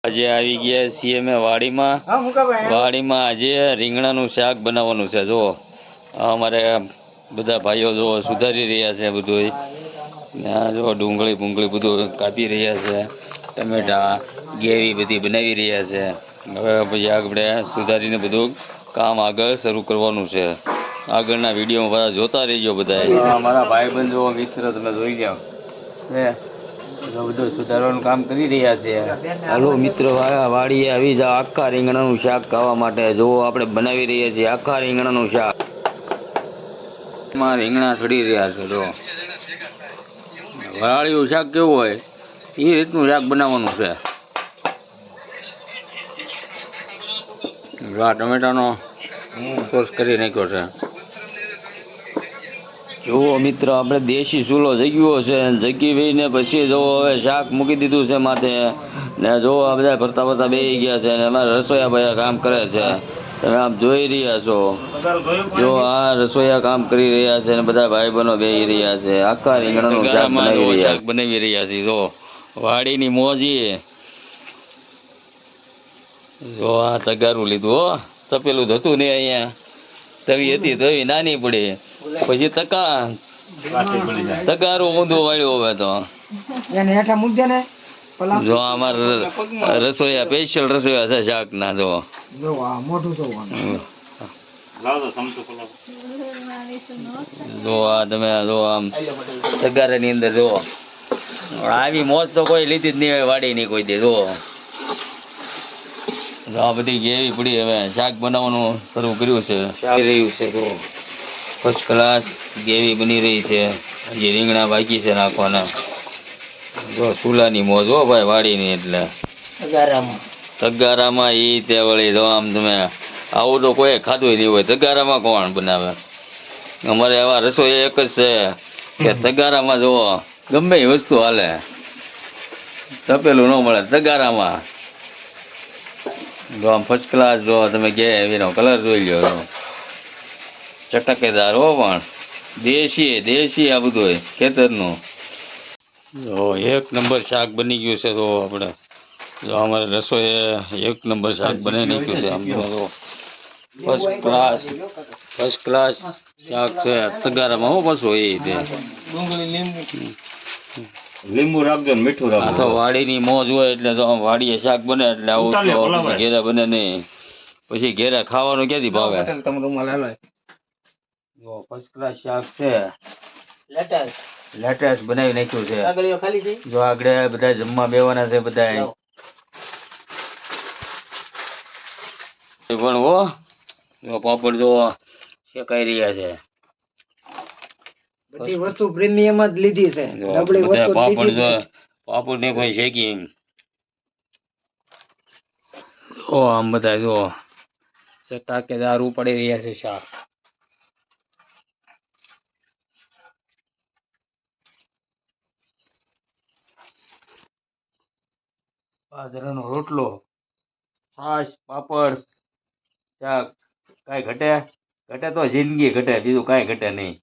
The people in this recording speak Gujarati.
આજે આવી ગયા છીએ અમે વાડીમાં આજે રીંગણાનું શાક બનાવવાનું છે। જો અમારે બધા ભાઈઓ જો સુધારી રહ્યા છે બધું, જો ડુંગળી ભૂંગળી બધું કાપી રહ્યા છે, ટમેટા ગેવી બધી બનાવી રહ્યા છે। હવે પછી આપણે સુધારીને બધું કામ આગળ શરૂ કરવાનું છે। આગળના વિડીયોમાં બધા જોતા રહીજો। બધા અમારા ભાઈબંધો મિત્ર તમે જોઈ જાઓ બધું સુધારવાનું કામ કરી રહ્યા છે। હાલો મિત્રો, વાડીએ આવી જાઓ આખા રીંગણાનું શાક ખાવા માટે। જો આપણે બનાવી રહ્યા છીએ આખા રીંગણાનું શાક। રીંગણા ચડી રહ્યા છે। જો વાળિયું શાક કેવું હોય એ રીતનું શાક બનાવવાનું છે। આ ટમેટાનો કોર્સ કરી નાખ્યો છે। જુઓ મિત્રો, આપણે દેશી ચૂલો જગ્યો છે, જગી વહીને પછી જો હવે શાક મૂકી દીધું છે માથે ને જો આ બધા ભરતા ભરતા બેસી ગયા છે ને અમારા રસોઈયા ભાઈ કામ કરે છે। તમે આપ જોઈ રહ્યા છો, જો આ રસોઈયા કામ કરી રહ્યા છે ને બધા ભાઈ બહેનો બેસી રહ્યા છે। આખા રીંગણાનું શાક બનાવી રહ્યા છે। જો વાડીની મોજી, જો આ તગારું લીધું હો, તપેલું હતું ને અહીંયા તવી હતી, તવી નાની પડી પછી તગારું ઊંધું વાળ્યું। હવે તો જો અમારા રસોઈયા સ્પેશિયલ રસોઈયા છે શાક ના। જો જો આ તમે જો આમ તગારા ની અંદર જો આવી મોજ તો કોઈ લીધી જ નહીં હોય વાડીની કોઈ દે। જો આ બધી ગેવી પડી, હવે શાક બનાવવાનું શરૂ કર્યું છે। રહ્યું છે તો ફર્સ્ટ ક્લાસ ગેવી બની રહી છે। હજી રીંગણા બાકી છે નાખવાના। જો ચૂલાની મોજ હો ભાઈ વાડીની, એટલે તગારામાં ઈ તે વળી જો આમ તમે આવું તો કોઈ ખાધું નહીં હોય। તગારામાં કોણ બનાવે? અમારે એવા રસોઈ એક જ છે કે તગારામાં જુઓ ગમે એ વસ્તુ હાલે, તપેલું ન મળે તગારામાં। જો આમ ફર્સ્ટ ક્લાસ જો તમે એનો કલર જોઈ લો, ચટકેદાર હો, પણ દેશી આ બધું ખેતરનું। જો એક નંબર શાક બની ગયું છે। તો આપણે જો અમારે રસોઈ એક નંબર શાક બનાવી નાખ્યું છે। આમ તો ફર્સ્ટ ક્લાસ શાક છે તગારામાં હું પાછું એ રીતે લીંબુ રાખજો ને મીઠું રાખજો। તો વાડીની મોજ હોય એટલે તો વાડીએ શાક બને એટલે આવું તો ઘેરા બને નહીં, પછી ઘેરા ખાવાનું ક્યાંથી ભાવે? ફર્સ્ટ ક્લાસ શાક છે, લેટેસ્ટ બનાવી નાખ્યું છે। જો આગળ બધા જમવા બેવાના છે બધા પણ હો, પાપડ જો શેકાઈ રહ્યા છે। બધી વસ્તુ પ્રીમિયમ જ લીધી છે। પાપડ ને કોઈ શેકી આમ બધા જો ચટાકેદાર પડી રહ્યા છે શાક। બાજરાનો રોટલો, છાશ, પાપડ, શાક, કાંઈ ઘટે? ઘટે તો જિંદગી ઘટે, બીજું કાંઈ ઘટે નહીં।